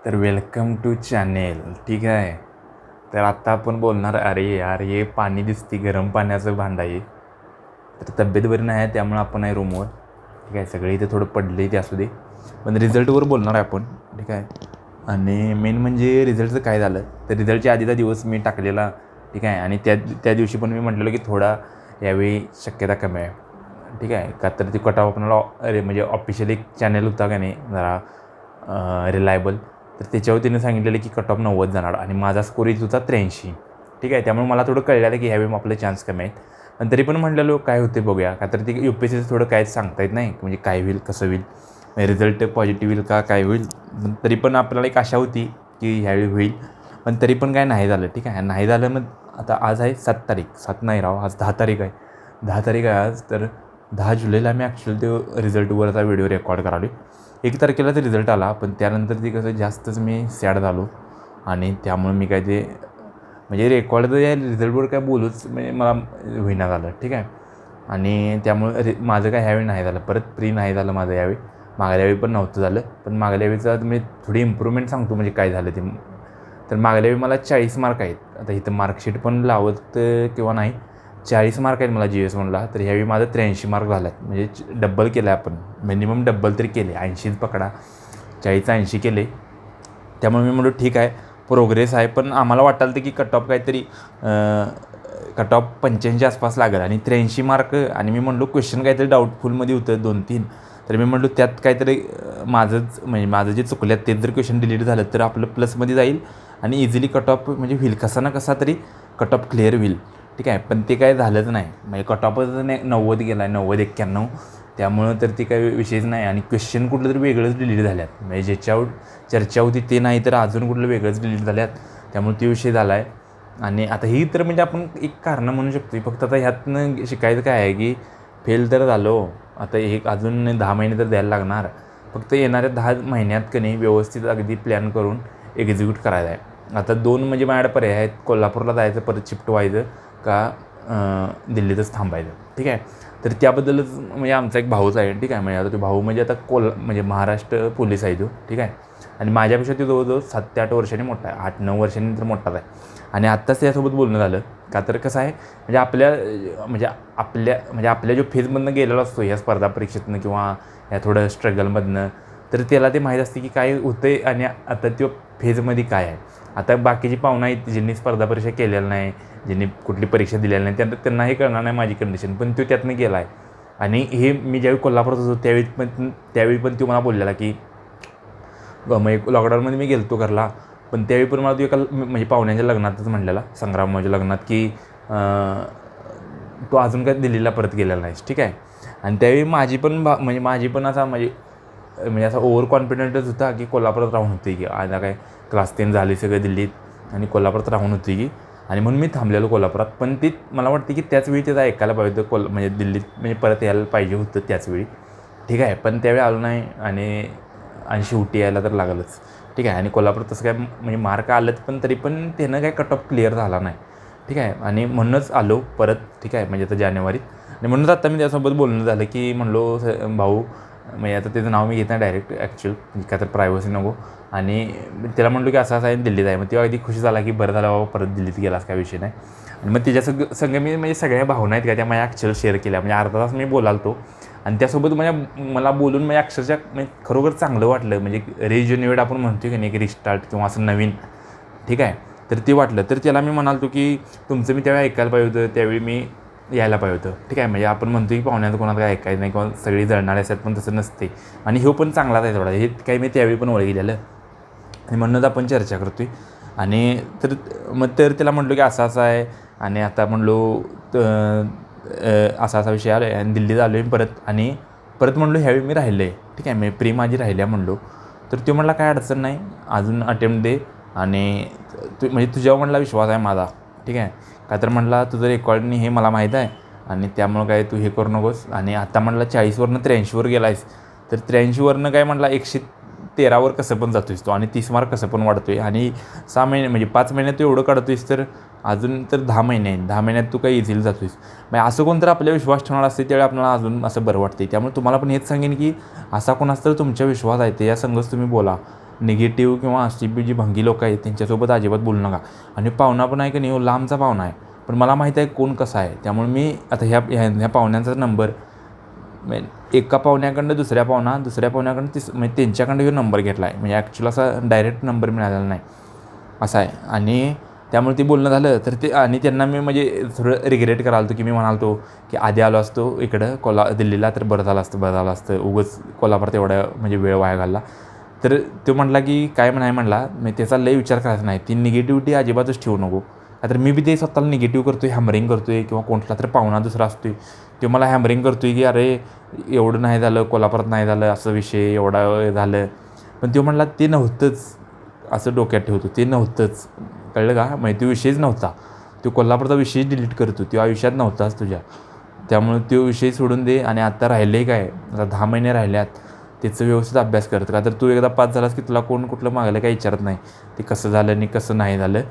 तर welcome to channel. ठीक आहे. तर आत्ता आपण बोलणार, अरे यार हे पाणी दिसते, गरम पाण्याचं भांडं आहे. तर तब्येत बरी नाही आहे त्यामुळे आपण आहे रूमवर. ठीक आहे. सगळे इथे थोडं पडले ते असू दे, पण रिझल्टवर बोलणार आहे आपण. ठीक आहे. आणि मेन म्हणजे रिझल्टचं काय झालं तर रिझल्टच्या आधीचा दिवस मी टाकलेला. ठीक आहे. आणि त्या दिवशी पण मी म्हटलेलं की थोडा यावेळी शक्यता कमी आहे. ठीक आहे. का तर ती कट ऑफ आपल्याला म्हणजे ऑफिशियल एक चॅनल होता का नाही जरा रिलायबल, तर त्याच्यावर तिने सांगितलेलं की कट ऑफ 90 जाणार आणि माझा स्कोर येत होता 83. ठीक आहे. त्यामुळे मला थोडं कळलेलं की ह्यावेळी आपले चान्स कमी आहेत. पण तरी पण म्हटलेलो काय होते बघूया, का तर ते UPSCचं थोडं काहीच सांगता येत नाही म्हणजे काय होईल कसं होईल, रिझल्ट पॉझिटिव्ह होईल का काय होईल. पण तरी पण आपल्याला एक आशा होती की ह्यावेळी होईल, पण तरी पण काय नाही झालं. ठीक आहे. नाही झालं. मग आता आज आहे 7 तारीख, 7 नाही राव, आज 10 तारीख आहे. 10 तारीख आहे आज. तर 10 जुलैला मी ॲक्च्युअली तो रिझल्टवरचा व्हिडिओ रेकॉर्ड करालो. 1 तारखेलाच रिझल्ट आला, पण त्यानंतर ते कसं जास्तच मी सॅड झालो आणि त्यामुळे मी काय ते म्हणजे रेकॉर्ड या रिझल्टवर काय बोलूच म्हणजे मला होईना झालं. ठीक आहे. आणि त्यामुळे माझं काय ह्यावेळी नाही झालं, परत प्री नाही झालं माझं यावेळी. मागल्या वेळी पण नव्हतं झालं, पण मागल्या वेळीचं मी थोडी इम्प्रूव्हमेंट सांगतो म्हणजे काय झालं ते. तर मागल्या वेळी मला 40 मार्क आहेत. आता इथं मार्कशीट पण लावत किंवा नाही, 40 मार्क आहेत मला GS1ला. तर ह्यावेळी माझं 83 मार्क झालं आहेत. म्हणजे डब्बल केलं आहे आपण, मिनिमम डब्बल तरी केले. 80 पकडा, 40 80 केले. त्यामुळे मी म्हणलो ठीक आहे, प्रोग्रेस आहे. पण आम्हाला वाटालं की कट ऑफ काहीतरी कट ऑफ 85 आसपास लागेल आणि 83 मार्क. आणि मी म्हणलो क्वेश्चन काहीतरी डाऊटफुलमध्ये होतं 2-3. तर मी म्हणलो त्यात काहीतरी माझं जे चुकल्यात तेच जर क्वेश्चन डिलीट झालं तर आपलं प्लसमध्ये जाईल आणि इझिली कट ऑफ म्हणजे होईल, कसा ना कसा तरी कट ऑफ क्लिअर होईल. ठीक आहे. पण ते काय झालंच नाही. म्हणजे कट ऑफच 90 गेला आहे, 90-91. त्यामुळं तर ते काही विषयच नाही. आणि क्वेश्चन कुठलं तरी वेगळंच डिलीट झाल्यात, म्हणजे ज्याच्यावर चर्चा होती ते नाही तर अजून कुठलं वेगळंच डिलीट झाल्यात. त्यामुळे तो विषय झाला आहे. आणि आता ही तर म्हणजे आपण एक कारणं म्हणू शकतो. फक्त आता ह्यातनं शिकायचं काय आहे की फेल तर झालो, आता एक अजून 10 महिने तर द्यायला लागणार. फक्त येणाऱ्या 10 महिन्यात की नाही व्यवस्थित अगदी प्लॅन करून एक्झिक्यूट करायचं आहे. आता 2 म्हणजे माझ्याकडे पर्याय आहेत. कोल्हापूरला जायचं, परत शिफ्ट व्हायचं, का दिल्लीतच थांबायचं. ठीक आहे. तर त्याबद्दलच म्हणजे आमचा एक भाऊच आहे. ठीक आहे. म्हणजे आता तो भाऊ म्हणजे आता म्हणजे महाराष्ट्र पोलीस आहे तो. ठीक आहे. आणि माझ्यापेक्षा तो जवळजवळ 7 ते 8 वर्षांनी मोठा आहे, 8-9 वर्षांनी तर मोठाच आहे. आणि आत्ताच त्यासोबत बोलणं झालं. का तर कसं आहे म्हणजे आपल्या जो फेजमधनं गेलेला असतो ह्या स्पर्धा परीक्षेतनं किंवा ह्या थोडं स्ट्रगलमधनं, तर त्याला ते माहीत असते की काय होतं आहे आणि आता तो फेजमध्ये काय आहे. आता बाकीची पाहुणं आहेत ज्यांनी स्पर्धा परीक्षा केलेल्या नाही, ज्यांनी कुठली परीक्षा दिलेली नाही, त्यांना हे कळणार नाही माझी कंडिशन. पण तो त्यातनं गेला आहे. आणि हे मी ज्यावेळी कोल्हापूरात होतो त्यावेळी पण तो मला बोललेला की मग लॉकडाऊनमध्ये मी गेलो घरला. पण त्यावेळी पण मला तो एका म्हणजे पाहुण्याच्या लग्नातच म्हणलेला, संग्रामाच्या लग्नात, की तो अजून काय दिल्लीला परत गेलेला नाहीस. ठीक आहे. आणि त्यावेळी माझी पण असा ओव्हर कॉन्फिडंटच होता की कोल्हापुरात राहून होते की आता काय क्लास 10 झाली सगळं दिल्लीत आणि कोल्हापुरात राहून होती की, आणि म्हणून मी थांबलेलो कोल्हापुरात. पण ती मला वाटते की त्याचवेळी त्याचा ऐकायला पाहिजे होतं, म्हणजे दिल्लीत म्हणजे परत यायला पाहिजे होतं त्याचवेळी. ठीक आहे. पण त्यावेळी आलो नाही आणि शेवटी यायला तर लागलंच. ठीक आहे. आणि कोल्हापूर तसं काय म्हणजे मार्क आलंच, पण तरी पण त्यानं काय कट ऑफ क्लिअर झाला नाही. ठीक आहे. आणि म्हणूनच आलो परत. ठीक आहे. म्हणजे आता जानेवारीत. आणि म्हणूनच आता मी त्यासोबत बोलणं झालं की म्हणलो भाऊ, म्हणजे आता त्याचं नाव मी घेत नाही डायरेक्ट ॲक्च्युअल, काय तर प्रायव्हसी नको. आणि त्याला म्हणलो की असं आहे दिल्लीत आहे. मग तेव्हा अगदी खुश झाला की बरं झालं बाबा परत दिल्लीत गेलास, काय विषय नाही. आणि मग त्याच्या संग मी म्हणजे सगळ्या भावना आहेत का त्या माझ्या ॲक्च्युअल शेअर केल्या. म्हणजे अर्धा तास मी बोलालतो आणि त्यासोबत मला बोलून म्हणजे अक्षरशः म्हणजे खरोखर चांगलं वाटलं. म्हणजे रिज्युनिवेट आपण म्हणतो की नाही, की रिस्टार्ट किंवा असं नवीन. ठीक आहे. तर ते वाटलं. तर त्याला मी म्हणालो की तुमचं मी त्यावेळी ऐकायला पाहिजे होतं, त्यावेळी मी यायला पाहिजे होतं. ठीक आहे. म्हणजे आपण म्हणतो की पाहुण्याचं कोणाला काय ऐकायचं नाही किंवा सगळी जळणारे असतात, पण तसं नसते. आणि ह्यो पण चांगलाच आहे थोडा, हे काही मी त्यावेळी पण ओळखलेलं आणि म्हणूनच आपण चर्चा करतो आहे. आणि तर त्याला म्हटलो की असं असं आहे आणि आता म्हणलो असा असा विषय आला आहे आणि दिल्लीत आलो आहे परत म्हणलो ह्यावेळी मी राहिलं आहे. ठीक आहे. मी प्री माझी राहिल्या म्हणलो. तर तो म्हणला काय अडचण नाही, अजून अटेम्प्ट दे आणि म्हणजे तुझ्यावर म्हणला विश्वास आहे माझा. ठीक आहे. का तर म्हणला तुझं रेकॉर्डनी हे मला माहीत आहे आणि त्यामुळं काय तू हे करू नकोस. आणि आता म्हणला 40वरनं 83वर गेला आहेस, तर 83वरनं काय म्हणला 113वर कसं पण जातो आहेस तो आणि 30 मार्क कसं पण वाढतो आहे. आणि 6 महिने म्हणजे 5 महिन्यात तू एवढं काढतो आहेस, तर अजून तर 10 महिने आहे, 10 महिन्यात तू काही इझिली जातो आहेस. म्हणजे असं कोण तर आपल्या विश्वास ठेवणार असते त्यावेळी आपल्याला अजून असं बरं वाटते. त्यामुळे तुम्हाला पण हेच सांगेन की असा कोणाचा तर तुमच्या विश्वास आहे ते या संघच तुम्ही बोला. निगेटिव्ह किंवा अशी जी भंगी लोकं आहेत त्यांच्यासोबत अजिबात बोलू नका. आणि पाहुणा पण आहे की नाही, लांबचा पाहुणा आहे, पण मला माहीत आहे कोण कसा आहे. त्यामुळे मी आता ह्या पाहुण्यांचा नंबर एका पाहुण्याकडनं दुसऱ्या पाहुण्याकडनं म्हणजे त्यांच्याकडनं ह्यो नंबर घेतला आहे. म्हणजे ॲक्च्युअली असा डायरेक्ट नंबर मिळालेला नाही असा आहे. आणि त्यामुळे ते बोलणं झालं तर ते, आणि त्यांना मी म्हणजे थोडं रिग्रेट करायला की मी म्हणालो की आधी आलो असतो इकडं दिल्लीला तर बरं झालं असतं उगाच कोल्हापुरात एवढा म्हणजे वेळ वाया घालला. तर तो म्हटला की काय नाही म्हणला, मी त्याचा लय विचार करायचा नाही, ती निगेटिव्हिटी अजिबातच ठेवू नको. तर मी बी ते स्वतःला निगेटिव्ह करतो आहे, हॅमरिंग करतो आहे, किंवा कोणता तर पाहुणा दुसरा असतो आहे तो मला हॅमरिंग करतो आहे की अरे एवढं नाही झालं, कोल्हापुरात नाही झालं असं विषय, एवढा झालं. पण तो म्हटला ते नव्हतंच, असं डोक्यात ठेवतो, ते नव्हतंच, कळलं का. म्हणजे तो विषयच नव्हता, तो कोल्हापूरचा विषय डिलीट करतो, तो आयुष्यात नव्हताच तुझ्या. त्यामुळे तो विषय सोडून दे. आणि आत्ता राहिले काय, आता 10 महिने राहिल्यात, त्याचं व्यवस्थित अभ्यास करत का. तर तू एकदा पास झालास की तुला कोण कुठलं मागलं काही विचारत नाही, ते कसं झालं आणि कसं नाही झालं.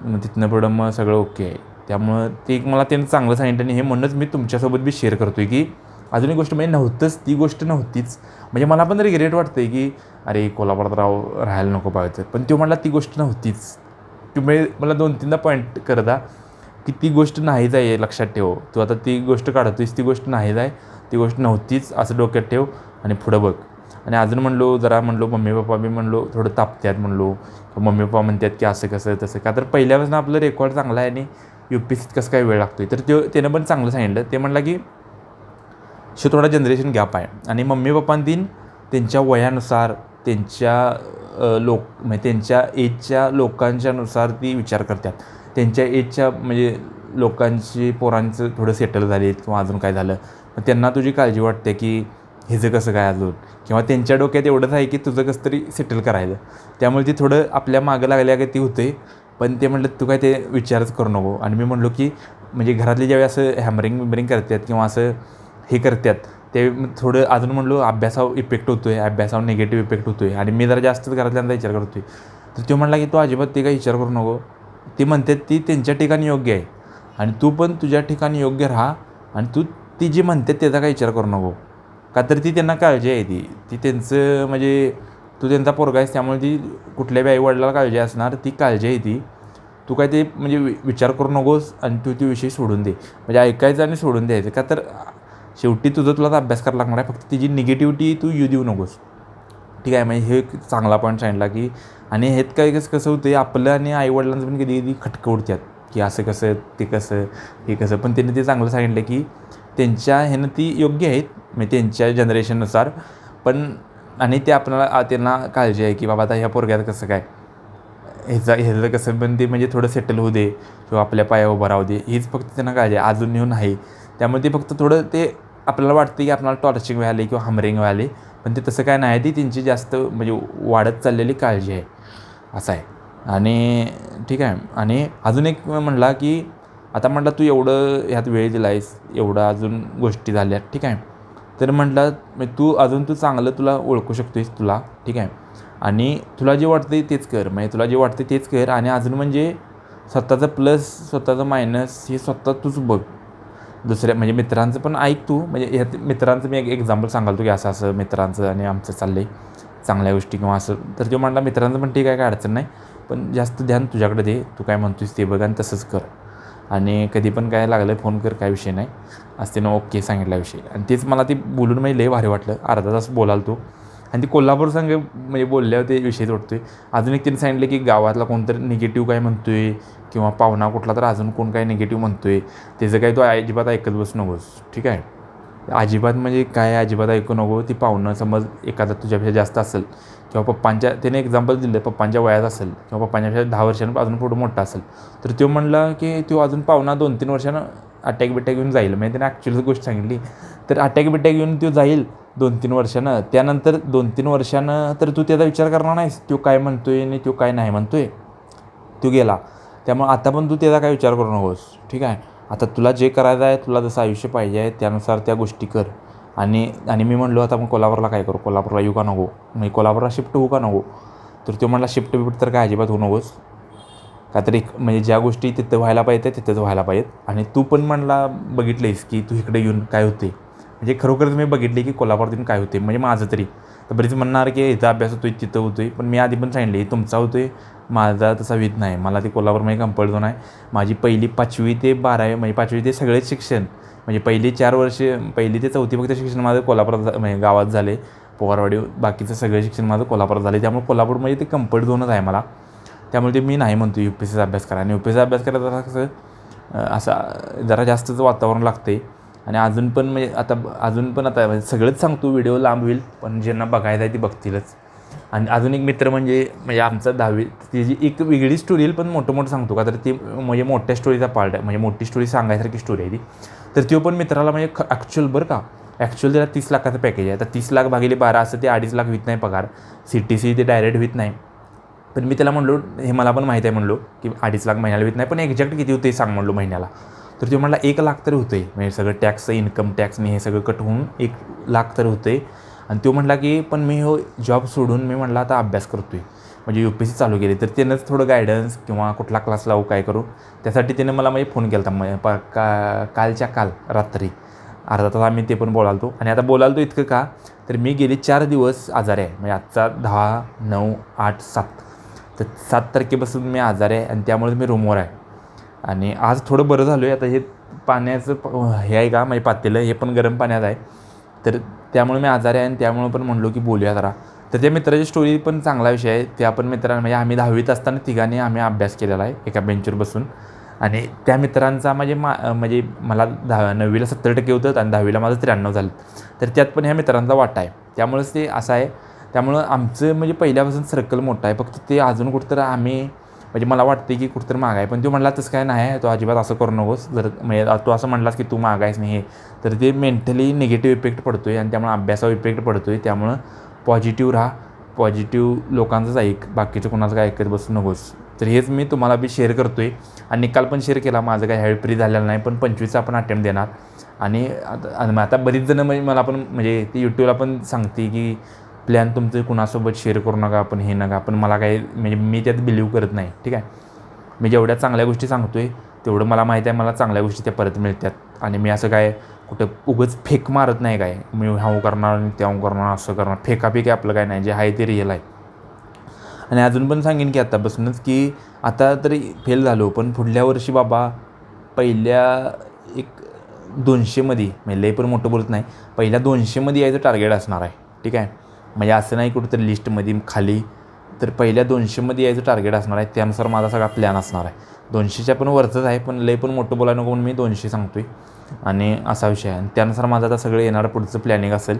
मग तिथनं पुढं मग सगळं ओके आहे. त्यामुळं ते एक मला त्यानं चांगलं सांगितलं. आणि हे म्हणूनच मी तुमच्यासोबत बी शेअर करतो आहे की अजून एक गोष्ट म्हणजे नव्हतंच, ती गोष्ट नव्हतीच. म्हणजे मला पण रिग्रेट वाटतं आहे की अरे कोल्हापुरात राहायला नको पाहिजे, पण तो म्हटला ती गोष्ट नव्हतीच. तुम्ही मला 2-3दा पॉईंट करता की ती गोष्ट नाहीच आहे, लक्षात ठेव. तू आता ती गोष्ट काढतोयस, ती गोष्ट नाहीच आहे, ती गोष्ट नव्हतीच असं डोक्यात ठेव आणि पुढं बघ. आणि अजून म्हणलो मम्मी पप्पा बी थोडं तापत्यात मम्मी पप्पा म्हणतात की असं कसं तसं का. तर पहिल्यापासून आपलं रेकॉर्ड चांगला आहे आणि UPSCत कसं काय वेळ लागतो आहे. तर त्यानं पण चांगलं सांगितलं. ते म्हणलं की थोडा जनरेशन गॅप आहे आणि मम्मी पप्पांनी त्यांच्या वयानुसार म्हणजे त्यांच्या एजच्या लोकांच्यानुसार ती विचार करतात. त्यांच्या एजच्या म्हणजे लोकांची पोरांचं थोडं सेटल झालेत किंवा अजून काय झालं, पण त्यांना तुझी काळजी वाटते की हिचं कसं काय अजून, किंवा त्यांच्या डोक्यात एवढंच आहे की तुझं कसं तरी सेटल करायचं. त्यामुळे ती थोडं आपल्या मागं लागल्या का ती होते. पण ते म्हटलं तू काय ते विचारच करू नको. आणि मी म्हणलो की म्हणजे घरातले ज्यावेळी असं हॅमरिंग करतात किंवा असं हे करतात, ते थोडं अजून म्हणलो अभ्यासावर इफेक्ट होतो आहे, अभ्यासावर निगेटिव्ह इफेक्ट होतो आहे. आणि मी जरा जास्तच घरातल्यांचा विचार करतो आहे. तर तो म्हटला की तू अजिबात ते काही विचार करू नको, ती म्हणतात ती त्यांच्या ठिकाणी योग्य आहे आणि तू पण तुझ्या ठिकाणी योग्य राहा. आणि तू ती जी म्हणतात त्याचा काही विचार करू नको, का तर ती त्यांना काळजी आहे, ती त्यांचं म्हणजे तू त्यांचा पोरगा आहेस, त्यामुळे ती कुठल्याही आईवडिलाला काळजी असणार, ती काळजी आहे ती. तू काय ते म्हणजे विचार करू नकोस आणि तू ती विषय सोडून दे. म्हणजे ऐकायचं आणि सोडून द्यायचं. का तर शेवटी तुला अभ्यास करायला लागणार आहे, फक्त तिची निगेटिव्हिटी तू देऊ नकोस. ठीक आहे. म्हणजे हे एक चांगला पॉईंट सांगितला की. आणि ह्यात काय कसं होतं, आपलं आणि आईवडिलांचं पण कधी खटकं उडतात की असं कसं ते कसं हे कसं. पण त्यांनी ते चांगलं सांगितलं की त्यांच्या ह्यानं ती योग्य आहेत, म्हणजे त्यांच्या जनरेशननुसार. पण आणि ते आपल्याला त्यांना काळजी आहे की बाबा आता ह्या पोरग्यात कसं काय, ह्याचं कसं पण ते म्हणजे थोडं सेटल होऊ दे किंवा आपल्या पायावर उभं राहू दे, हीच फक्त त्यांना काळजी आहे, अजून येऊन नाही. त्यामुळे ते फक्त थोडं ते आपल्याला वाटतं की आपल्याला टॉर्चिंग व्हायला किंवा हमरिंग व्हायला, पण ते तसं काय नाही, ती त्यांची जास्त म्हणजे वाढत चाललेली काळजी आहे असं आहे. आणि ठीक आहे. आणि अजून एक म्हणला की आता म्हटलं तू एवढं ह्यात वेळ दिला आहेस, एवढं अजून गोष्टी झाल्या, ठीक आहे. तर म्हटलं तू चांगलं तुला ओळखू शकतो आहेस तुला, ठीक आहे. आणि तुला जे वाटतं तेच कर, म्हणजे तुला जे वाटतं तेच कर. आणि अजून म्हणजे स्वतःचं प्लस स्वतःचं मायनस हे स्वतः तूच बघ. दुसऱ्या म्हणजे मित्रांचं पण ऐक तू. म्हणजे ह्यात मित्रांचं मी एक एक्झाम्पल सांगालतो की असं मित्रांचं आणि आमचं चाललं आहे चांगल्या गोष्टी किंवा असं. तर तो म्हणला मित्रांचं पण ठीक आहे, काय अडचण नाही, पण जास्त ध्यान तुझ्याकडे दे, तू काय म्हणतोस ते बघ आणि तसंच कर. आणि कधी पण काय लागलं फोन कर, काय विषय नाही असते ना. ओके सांगितला विषय. आणि तेच मला ते बोलून म्हणजे लय भारी वाटलं. अर्धा तास बोलाल तो आणि ती कोल्हापूर संघ म्हणजे बोलल्यावर ते विषय तोडतो आहे. अजून एक त्यांनी सांगितलं की गावातला कोणतरी निगेटिव्ह काय म्हणतो आहे किंवा पाहुणा कुठला तर अजून कोण काय निगेटिव्ह म्हणतो आहे, त्याचं काही तो अजिबात ऐकत बसू नकोस, ठीक आहे. अजिबात म्हणजे काय अजिबात ऐकू नको. ती पाहुणं समज एखादा तुझ्यापेक्षा जास्त असेल किंवा त्याने एक्झाम्पल दिलं पप्पांच्या वयात असेल किंवा पप्पांच्यापेक्षा 10 वर्षांनी अजून पुढं मोठा असेल, तर तो म्हणला की तो अजून पाहुणा 2-3 वर्षानं अटॅक येऊन जाईल. म्हणजे त्याने ॲक्च्युअली गोष्ट सांगितली. तर अटॅक येऊन तो जाईल 2-3 वर्षानं. त्यानंतर 2-3 वर्षानं तर तू त्याचा विचार करणार नाहीस, तो काय म्हणतो आहे आणि तो काय नाही म्हणतो आहे, तो गेला. त्यामुळे आता पण तू त्याचा काय विचार करू नकोस, ठीक आहे. आता तुला जे करायचं आहे, तुला जसं आयुष्य पाहिजे आहे त्यानुसार त्या गोष्टी कर. आणि मी म्हणलो आता मग कोल्हापूरला काय करू, कोल्हापूरला येऊ का नको, म्हणजे कोल्हापूरला शिफ्ट होऊ का नको. तर तो म्हणला शिफ्ट तर काय अजिबात होऊ नकोस, का तरी म्हणजे ज्या गोष्टी तिथं व्हायला पाहिजे तिथंच व्हायला पाहिजेत. आणि तू पण म्हणला बघितलं आहेस की तू इकडे येऊन काय होते, म्हणजे खरोखरच मी बघितले की कोल्हापूरात येऊन काय होते. म्हणजे माझं तरी तर बरीच म्हणणार की इथं अभ्यास होतोय तिथं होतोय, पण मी आधी पण सांगितले तुमचा होतोय, माझा तसा विध नाही. मला ते कोल्हापूरमध्ये कम्फर्ट झोन आहे. माझी पहिली 5वी ते 12वी म्हणजे 5वी ते सगळेच शिक्षण म्हणजे पहिली 4 वर्ष 1ली ते 4थी फक्त शिक्षण माझं कोल्हापुरात म्हणजे गावात झाले पोवारवाडी. बाकीचं सगळं शिक्षण माझं कोल्हापुरात झाले. त्यामुळे कोल्हापूरमध्ये ते कम्फर्ट झोनच आहे मला. त्यामुळे ते मी नाही म्हणतो UPSCचा अभ्यास करा. आणि UPSCचा अभ्यास करायला जरा कसं असा जरा जास्तच वातावरण लागते. आणि अजून पण म्हणजे आता सगळंच सांगतो, व्हिडिओ लांब होईल, पण ज्यांना बघायचं आहे ती बघतीलच. आणि अजून एक मित्र म्हणजे आमचा 10वी त्याची एक वेगळी स्टोरी येईल, पण मोठं सांगतो का तर ती म्हणजे मोठ्या स्टोरीचा पार्ट आहे, म्हणजे मोठी स्टोरी सांगायसारखी स्टोरी आहे ती. तर तो पण मित्राला म्हणजे ॲक्च्युअल बरं का, ॲक्च्युअल त्याला 30 लाखाचं पॅकेज आहे. तर 30 लाख भागिले 12 असं ते 2.5 लाख होत नाही पगार. CTC ते डायरेक्ट होत नाही. पण मी त्याला म्हणलो हे मला पण माहीत आहे म्हणलो की 2.5 लाख महिन्याला होत नाही, पण एक्झॅक्ट किती होते सांग म्हणलो महिन्याला. तर तो म्हणला 1 लाख तरी होते, म्हणजे सगळं टॅक्स इन्कम टॅक्सने हे सगळं कट होऊन 1 लाख तरी होते. आणि तो म्हटला की पण मी जॉब सोडून मी म्हटलं आता अभ्यास करतो आहे, म्हणजे UPSC चालू केली. तर त्यानंच थोडं गायडन्स किंवा कुठला क्लास लावू काय करू, त्यासाठी त्याने मला म्हणजे फोन केला होता कालच्या काल रात्री अर्धा तास आम्ही ते पण बोलालतो. आणि आता बोलालतो इतकं का तर मी गेले 4 दिवस आजारी आहे. म्हणजे आजचा 10, 9, 8, 7 तर 7 तारखेपासून मी आजारी आहे. आणि त्यामुळे मी रूमवर आहे. आणि आज थोडं बरं झालो आहे. आता हे पाण्याचं हे आहे का म्हणजे पातेलं हे पण गरम पाण्यात आहे. तर त्यामुळे मी आजारी आहे. आणि त्यामुळे पण म्हणलो की बोलूया जरा. तर त्या मित्राची स्टोरी पण चांगला विषय आहे. त्या पण मित्रांना म्हणजे आम्ही 10वीत असताना तिघांनी आम्ही अभ्यास केलेला आहे एका बेंचवर बसून. आणि त्या मित्रांचा म्हणजे मला 9वीला 70% होतं आणि 10वीला माझं 93 झालं. तर त्यात पण ह्या मित्रांचा वाटा आहे. त्यामुळेच ते असं आहे. त्यामुळं आमचं म्हणजे पहिल्यापासून सर्कल मोठं आहे. फक्त ते अजून कुठंतरी आम्ही म्हणजे मला वाटते की कुठंतरी माग आहे. पण तो म्हणला तसं काय नाही आहे, तो अजिबात असं करू नकोस. जर म्हणजे तो असं म्हणलास की तू माग आहेस नाही हे, तर ते मेंटली निगेटिव्ह इफेक्ट पडतो आहे. आणि त्यामुळे अभ्यासावर इफेक्ट पडतो आहे. त्यामुळं पॉझिटिव्ह राहा, पॉझिटिव्ह लोकांचंच ऐक, बाकीचं कोणाचं काय ऐकत बसू नकोस. तर हेच मी तुम्हाला बी शेअर करतो आहे. आणि निकाल पण शेअर केला. माझं काय ह्यावेळी फ्री झालेलं नाही, पण 25चा आपण अटेम्प्ट देणार. आणि आता बरीच जणं म्हणजे मला पण म्हणजे ती यूट्यूबला पण सांगते की प्लॅन तुमचं कुणासोबत शेअर करू नका, आपण हे नका. पण मला काय म्हणजे मी त्यात बिलीव्ह करत नाही. ठीक आहे, मी जेवढ्या चांगल्या गोष्टी सांगतो आहे तेवढं मला माहिती आहे मला चांगल्या गोष्टी त्या परत मिळतात. आणि मी असं काय कुठं उगंच फेक मारत नाही. काय मी हाऊ करणार आणि त्याहून करणार असं करणार फेकाफेकी आपलं काय नाही, जे आहे ते रिअल आहे. आणि अजून पण सांगेन की आत्तापासूनच की आता तरी फेल झालो, पण पुढल्या वर्षी बाबा पहिल्या एक 200मध्ये म्हणजे लई पण मोठं बोलत नाही, पहिल्या 200मध्ये यायचं टार्गेट असणार आहे. ठीक आहे, म्हणजे असं नाही कुठंतरी लिस्टमध्ये खाली, तर पहिल्या 200मध्ये यायचं टार्गेट असणार आहे. त्यानुसार माझा सगळा प्लॅन असणार आहे. 200च्या पण वरचंच आहे, पण लई पण मोठं बोलायला नको म्हणून मी 200 सांगतो आहे. आणि असा विषय आहे. आणि त्यानुसार माझं आता सगळं येणारं पुढचं प्लॅनिंग असेल.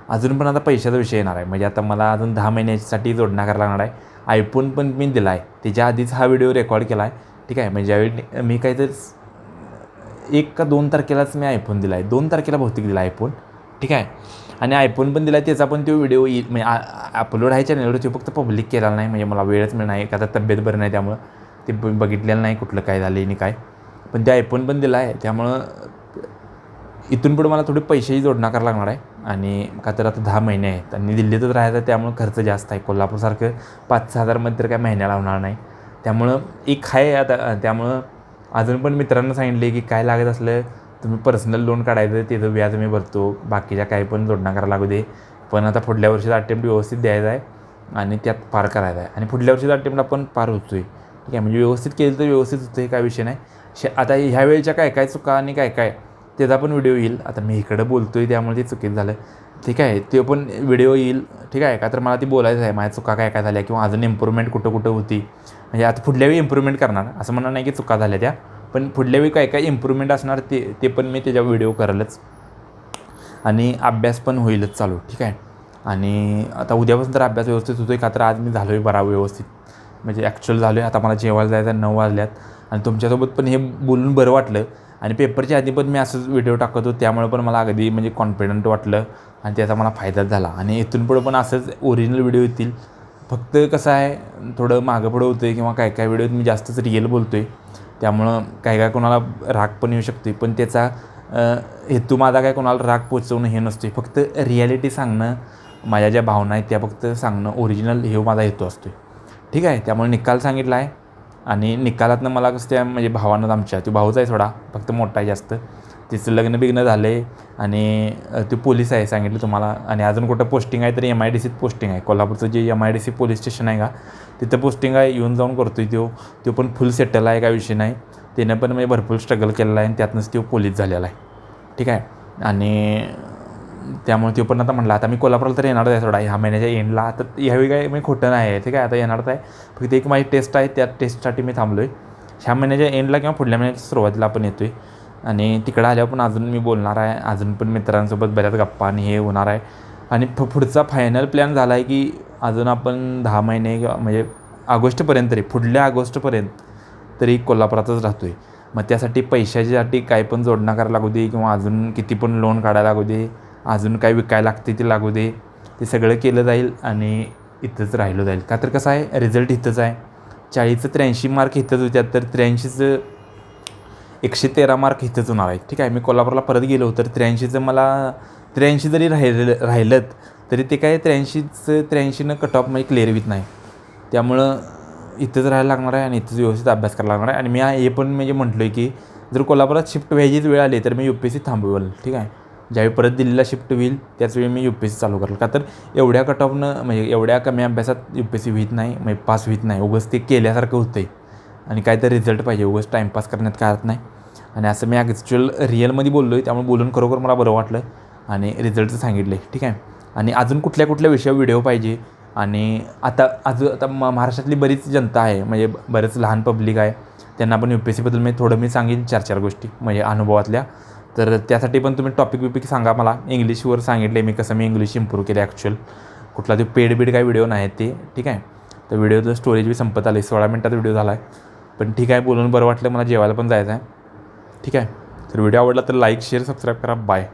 अजून पण आता पैशाचा विषय येणार आहे. म्हणजे आता मला अजून 10 महिन्यासाठी जोडणा करायला लागणार आहे. आयफोन पण मी दिला आहे, त्याच्या आधीच हा व्हिडिओ रेकॉर्ड केला आहे. ठीक आहे, म्हणजे ज्यावेळी मी काहीतरी 1 का 2 तारखेलाच मी आयफोन दिला आहे, 2 तारखेला बहुतेक दिला आयफोन. ठीक आहे, आणि आयफोन पण दिला आहे, त्याचा पण तो व्हिडिओ येईल म्हणजे अपलोड आहे चॅनलवर. तो फक्त पब्लिक केला नाही, म्हणजे मला वेळच मिळणार नाही, का तब्येत बरं नाही त्यामुळं ते बघितलेलं नाही कुठलं काय झालं आणि काय. पण ते आयफोन पण दिला आहे. त्यामुळं इथून पुढे मला थोडे पैसेही जोडणा करायला लागणार आहे. आणि का तर आता 10 महिने आहेत आणि दिल्लीतच राहायचं, त्यामुळं खर्च जास्त आहे. कोल्हापूरसारखं 5-6 हजारमध्ये तर काय महिन्याला होणार नाही. त्यामुळं एक आहे आता. त्यामुळं अजून पण मित्रांना सांगितले की काय लागत असलं तुम्ही पर्सनल लोन काढायचं, त्याचं व्याज मी भरतो, बाकीच्या काही पण जोडणा करायला लागू दे. पण आता पुढल्या वर्षीचा अटेम्प्ट व्यवस्थित द्यायचा आहे आणि त्यात पार करायचा आहे. आणि पुढल्या वर्षीचा अटेम्प्ट आपण पार होतो आहे. ठीक आहे, म्हणजे व्यवस्थित केलं तर व्यवस्थित होतं आहे, काय विषय नाही. आता ह्या वेळेच्या काय काय चुका आणि काय काय त्याचा पण व्हिडिओ येईल. आता मी इकडं बोलतो आहे त्यामुळे ते चुकीचं झालं. ठीक आहे, ते पण व्हिडिओ येईल. ठीक आहे, का तर मला ती बोलायचं आहे माझ्या चुका काय काय झाल्या किंवा अजून इम्प्रूव्हमेंट कुठं कुठं होती. म्हणजे आता पुढल्या वेळी इम्प्रूव्हमेंट करणार, असं म्हणणार नाही की चुका झाल्या त्या, पण पुढल्या वेळी काय काय इम्प्रूव्हमेंट असणार ते पण मी त्याच्या व्हिडिओ करेलच. आणि अभ्यास पण होईलच चालू. ठीक आहे, आणि आता उद्यापासून तर अभ्यास व्यवस्थित होतो आहे, का तर आज मी झालो आहे बरा व्यवस्थित, म्हणजे ॲक्च्युअल झालो आहे. आता मला जेवायला जायचं 9 वाजल्यात. आणि तुमच्यासोबत पण हे बोलून बरं वाटलं. आणि पेपरच्या आधी पण मी असंच व्हिडिओ टाकतो, त्यामुळे पण मला अगदी म्हणजे कॉन्फिडंट वाटलं आणि त्याचा मला फायदाच झाला. आणि इथून पुढं पण असंच ओरिजिनल व्हिडिओ येतील. फक्त कसं आहे थोडं मागं पुढं होतं आहे किंवा काय काय व्हिडिओत मी जास्तच रिअल बोलतो आहे, त्यामुळं काय काय कोणाला राग पण येऊ शकते. पण त्याचा हेतू माझा काय कोणाला राग पोचवणं हे नसते, फक्त रिॲलिटी सांगणं, माझ्या ज्या भावना आहेत त्या फक्त सांगणं, ओरिजिनल हे माझा हेतू असतो. ठीक आहे, त्यामुळे निकाल सांगितला आहे. आणि निकालातनं मला कसं त्या म्हणजे भावानं आमच्या तो भाऊच आहे थोडा, फक्त मोठा आहे जास्त, तिचं लग्न बिग्न झालं आहे आणि ते पोलीस आहे सांगितलं तुम्हाला. आणि अजून कुठं पोस्टिंग आहे तर MIDCत पोस्टिंग आहे. कोल्हापूरचं जे MIDC पोलीस स्टेशन आहे का तिथं पोस्टिंग आहे. येऊन जाऊन करतो आहे तो पण फुल सेटल आहे, काय विषय नाही. त्यानं पण म्हणजे भरपूर स्ट्रगल केलेला आहे आणि त्यातनंच तो पोलीस झालेला आहे. ठीक आहे. आणि त्यामुळे तो पण आता म्हटलं आता मी कोल्हापूरला तर येणारच आहे थोडा ह्या महिन्याच्या एंडला. आता ह्यावेळी काय मी खोटं नाही आहे. ठीक आहे. आता येणारच आहे. फक्त एक माझी टेस्ट आहे, त्या टेस्टसाठी मी थांबलो आहे. ह्या महिन्याच्या एंडला किंवा पुढल्या महिन्याच्या सुरुवातीला आपण येतो आहे. आणि तिकडं आल्यावर पण अजून मी बोलणार आहे. अजून पण मित्रांसोबत बऱ्याच गप्पा आणि हे होणार आहे. आणि पुढचा फायनल प्लॅन झाला आहे की अजून आपण 10 महिने किंवा म्हणजे ऑगस्टपर्यंत तरी पुढल्या ऑगस्टपर्यंत तरी कोल्हापुरातच राहतो आहे. मग त्यासाठी पैशाच्यासाठी काय पण जोडणा करायला लागू दे किंवा अजून किती पण लोन काढायला लागू दे, अजून काय विकायला लागते ते लागू दे, ते सगळं केलं जाईल आणि इथंच राहिलं जाईल. का तर कसं आहे रिझल्ट इथंच आहे. 40चं 83 मार्क इथंच होत्यात तर 83चं 113 मार्क इथंच होणार आहे. ठीक आहे. मी कोल्हापूरला परत गेलो तर 83चं मला 83 जरी राहिलं तरी ते काय 83नं कट ऑफ म्हणजे क्लिअर होत नाही. त्यामुळं इथंच राहायला लागणार आहे आणि इथंच व्यवस्थित अभ्यास करायला लागणार आहे. आणि मी हे पण म्हणजे म्हटलो आहे की जर कोल्हापुरात शिफ्ट व्हायचीच वेळ आली तर मी UPSC थांबवेल. ठीक आहे. ज्यावेळी परत दिल्लीला शिफ्ट होईल त्याचवेळी मी UPSC चालू करेल. का तर एवढ्या कट ऑफनं म्हणजे एवढ्या कमी अभ्यासात UPSC होत नाही, म्हणजे पास होत नाही. उगाच ते केल्यासारखं होतं आहे आणि काहीतरी रिझल्ट पाहिजे. उगाच टाईमपास करण्यात काय अर्थ नाही. आणि असं मी ॲक्च्युअल रिअलमध्ये बोललो आहे. त्यामुळे बोलून खरोखर मला बरं वाटलं आणि रिझल्टचं सांगितलं आहे. ठीक आहे. आणि अजून कुठल्या कुठल्या विषयावर व्हिडिओ पाहिजे आणि आता महाराष्ट्रातली बरीच जनता आहे, म्हणजे बरेच लहान पब्लिक आहे, त्यांना पण UPSCबद्दल मी सांगेन 4 गोष्टी म्हणजे अनुभवातल्या. तर त्यासाठी पण तुम्ही टॉपिक सांगा मला. इंग्लिशवर सांगितले मी कसं मी इंग्लिश इम्प्रूव्ह केले ॲक्च्युअल. कुठला ते पेड काय व्हिडिओ नाही ते. ठीक आहे. तर व्हिडिओचं स्टोरेज बी संपत आलं आहे. 16 मिनटाचा व्हिडिओ झाला आहे. पण ठीक आहे, बोलून बरं वाटलं. मला जेवायला पण जायचं आहे. ठीक आहे. तर व्हिडिओ आवडला तर लाईक शेअर सबस्क्राईब करा. बाय.